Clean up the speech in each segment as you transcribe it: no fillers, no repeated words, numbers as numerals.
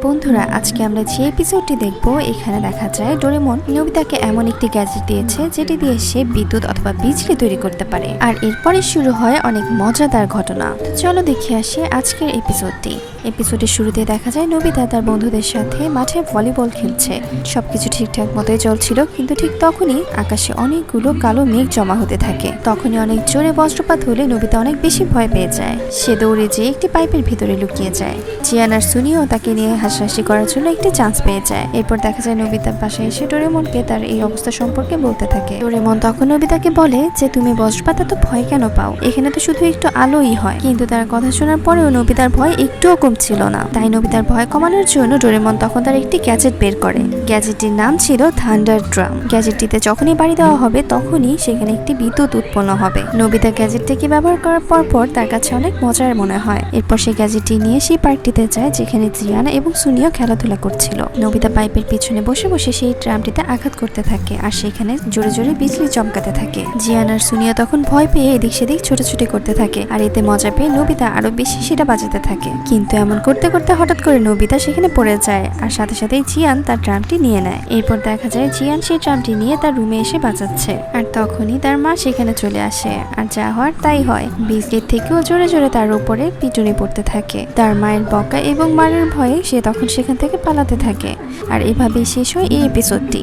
বন্ধুরা, আজকে আমরা যে এপিসোডটি দেখব এখানে দেখা যায় ডোরেমন নোবিতাকে এমন একটি গ্যাজেট দিয়েছে যেটি দিয়ে সে বিদ্যুৎ অথবা বিজলি তৈরি করতে পারে। আর এরপরে শুরু হয় অনেক মজাদার ঘটনা। তো চলো দেখে আসি আজকের এপিসোডটি। এপিসোডের শুরুতে দেখা যায় নোবিতা তার বন্ধুদের সাথে মাঠে ভলিবল খেলছে। সবকিছু ঠিকঠাক মতোই চলছিল, কিন্তু ঠিক তখনই আকাশে অনেকগুলো কালো মেঘ জমা হতে থাকে। তখনই অনেক জোরে বজ্রপাত হলে নোবিতা অনেক বেশি ভয় পেয়ে যায়। সে দৌড়ে যেয়ে একটি পাইপের ভিতরে লুকিয়ে যায়। জিয়ান আর সুনিও তাকে নিয়ে হাসাহাসি করার জন্য একটি চান্স পেয়ে যায়। এরপর দেখা যায় নোবিতার পাশে এসে ডোরেমনকে তার এই অবস্থা সম্পর্কে বলতে থাকে। ডোরেমন তখন নোবিতাকে বলে যে তুমি বজ্রপাত তো ভয় কেন পাও, এখানে তো শুধু একটু আলোই হয়। কিন্তু তার কথা শোনার পরেও নোবিতার ভয় একটুও কমছিল না। তাই নোবিতার ভয় কমানোর জন্য ডোরেমন তখন তার একটি গ্যাজেট বের করে। গ্যাজেটটির নাম ছিল থান্ডার ড্রাম। গ্যাজেটটিতে যখনই বাড়ি দেওয়া হবে তখনই সেখানে একটি বিদ্যুৎ উৎপন্ন হবে। নোবিতা গ্যাজেটটিকে ব্যবহার করার পর তার কাছে অনেক মজার মনে হয়। এরপর সে গ্যাজেটটি নিয়ে সেই পার্কটিতে যায় যেখানে জিয়ান এবং সুনিও খেলাধুলা করছিল। নোবিতা পাইপের পিছনে বসে বসে সেই ড্রামটিতে আঘাত করতে থাকে আর সেখানে জোরে জোরে বিজলি চমকাতে থাকে। জিয়ান আর সুনিয়া তখন ভয় পেয়ে এদিক সেদিক ছোটাছুটি করতে থাকে। আর এতে মজা পেয়ে নোবিতা আরো বেশি সেটা বাজাতে থাকে। কিন্তু এমন করতে করতে হঠাৎ করে নোবিতা সেখানে পড়ে যায় আর সাথে সাথেই জিয়ান তার ড্রামটি নিয়ে নেয়। এরপর দেখা যায় জিয়ান সেই ড্রামটি নিয়ে তার রুমে এসে বাজাচ্ছে। আর তখনই তার মা সেখানে চলে আসে। আর যা হওয়ার তাই হয়, বিজলির থেকেও জোরে জোরে তার উপরে পিটুনি পড়তে থাকে। তার মায়ের বকা এবং মারের ভয়ে সে তখন সেখান থেকে পালাতে থাকে। আর এভাবেই শেষ হয় এই এপিসোডটি।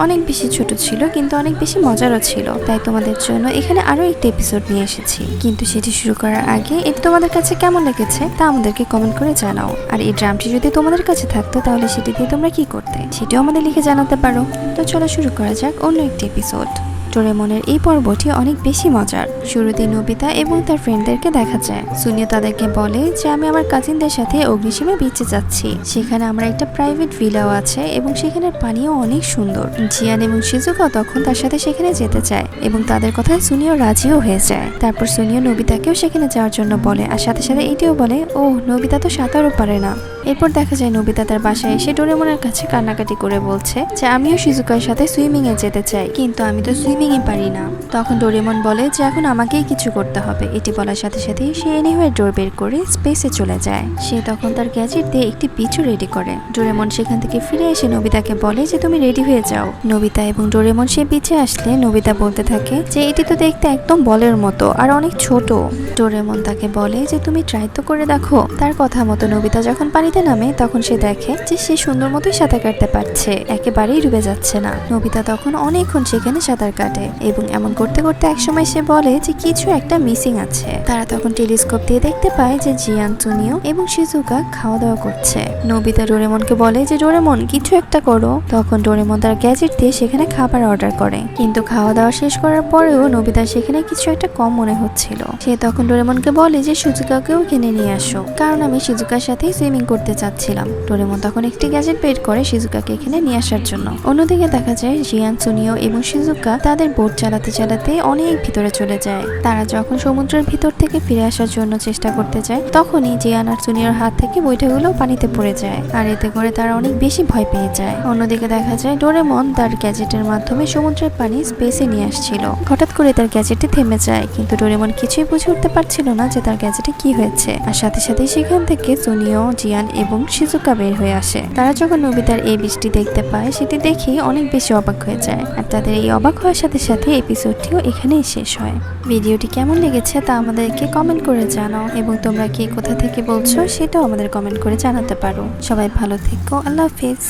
অনেক বেশি ছোট ছিল কিন্তু অনেক বেশি মজারও ছিল। তাই তোমাদের জন্য এখানে আরো একটি এপিসোড নিয়ে এসেছি। কিন্তু সেটি শুরু করার আগে এটি তোমাদের কাছে কেমন লেগেছে তা আমাদেরকে কমেন্ট করে জানাও। আর এই ড্রামটি যদি তোমাদের কাছে থাকতো তাহলে সেটি দিয়ে তোমরা কি করতে সেটিও আমাদের লিখে জানাতে পারো। তো চলো শুরু করা যাক অন্য একটি এপিসোড। ডোরেমনের এই পর্বটি অনেক বেশি মজার। শুরুতে নোবিতা এবং তার ফ্রেন্ডদেরকে দেখা যায়। সুনিও তাদেরকে বলে যে আমি আমার কাজিনদের সাথে অগ্নিসীমে বিচে যাচ্ছি। সেখানে আমার একটা প্রাইভেট ভিলাও আছে এবং সেখানের পানিও অনেক সুন্দর। জিয়ান এবং শিজুকা তখন তার সাথে সেখানে যেতে চায় এবং তাদের কথায় সুনিও রাজিও হয়ে যায়। তারপর সুনিও নোবিতাকেও সেখানে যাওয়ার জন্য বলে আর সাথে সাথে এটিও বলে ও নোবিতা তো সাঁতারও পারে না। এরপর দেখা যায় নোবিতা তার বাসায় এসে ডোরেমনের কাছে কান্নাকাটি করে বলছে যে আমিও শিজুকার সাথে সুইমিং এ যেতে চাই, কিন্তু আমি তো সুইমিং এ পারি না। তখন ডোরেমন বলে যে এখন আমাকেই কিছু করতে হবে। এটি বলার সাথে সাথে সে এনিওয়ে ডোর বের করে স্পেসে চলে যায়। সে তখন তার গ্যাজেট দিয়ে একটি পিচু রেডি করে। ডোরেমন সেখান থেকে ফিরে এসে নোবিতাকে বলে যে তুমি রেডি হয়ে যাও। নোবিতা এবং ডোরেমন সে পিছে আসলে নোবিতা বলতে থাকে যে এটি তো দেখতে একদম বলের মতো আর অনেক ছোট। ডোরেমন তাকে বলে যে তুমি ট্রাই তো করে দেখো। তার কথা মতো নোবিতা যখন পানিতে নামে তখন সে দেখে যে সে সুন্দর মতোই সাঁতার কাটতে পারছে, একেবারেই ডুবে যাচ্ছে না। নোবিতা তখন অনেকক্ষণ সেখানে সাঁতার কাটে এবং এমন করতে করতে একসময় সে বলে যে কিছু একটা মিসিং আছে। তারা তখন টেলিস্কোপ দিয়ে দেখতে পায় যে জিয়ান, সুনিও এবং শিজুকা খাওয়া দাওয়া করছে। নোবিতা ডোরেমনকে বলে যে ডোরেমন কিছু একটা করো। তখন ডোরেমন তার গ্যাজেট দিয়ে সেখানে খাবার অর্ডার করে, কিন্তু খাওয়া দাওয়া শেষ করার পরেও নোবিতার সেখানে কিছু একটা কম মনে হচ্ছিল। সে তখন ডোরেমনকে বলে যে শিজুকাকেও কিনে নিয়ে আসো, কারণ আমি শিজুকার সাথেই সুইমিং করতে চাচ্ছিলাম। ডোরেমন তখন একটি গ্যাজেট বের করে শিজুকাকে এখানে নিয়ে আসার জন্য। অন্যদিকে দেখা যায় জিয়ান, সুনিও এবং শিজুকা তাদের বোট চালাতে চালাতে অনেক ভিতরে চলে যায়। তারা যখন সমুদ্রের ভিতর থেকে ফিরে আসার জন্য চেষ্টা করতে যায় তখনই জিয়ান আর সুনিওর হাত থেকে বইটাগুলো পানিতে পড়ে যায়। আর এতে করে তারা অনেক বেশি ভয় পেয়ে যায়। অন্যদিকে দেখা যায় ডোরেমন তার গ্যাজেটের মাধ্যমে সমুদ্রের পানি স্পেসে নিয়ে আসছিল। হঠাৎ করে তার গ্যাজেটটি থেমে যায়, কিন্তু ডোরেমন কিছুই বুঝে উঠতে পারছিল না যে তার গ্যাজেটে কি হয়েছে। আর সাথে সাথে সেখান থেকে সুনিও, জিয়ান এবং শিজুকা বের হয়ে আসে। তারা যখন নোবিতার এই বৃষ্টি দেখতে পায় সেটি দেখে অনেক বেশি অবাক হয়ে যায়। আর তাদের এই অবাক হওয়ার সাথে সাথে এপিসোডটিও এখানেই শেষ হয়। ভিডিওটি কেমন লেগেছে তা আমাদেরকে কমেন্ট করে জানাও এবং তোমরা কি কোথা থেকে বলছো সেটাও আমাদের কমেন্ট করে জানাতে পারো। সবাই ভালো থেকো, আল্লাহ হাফেজ।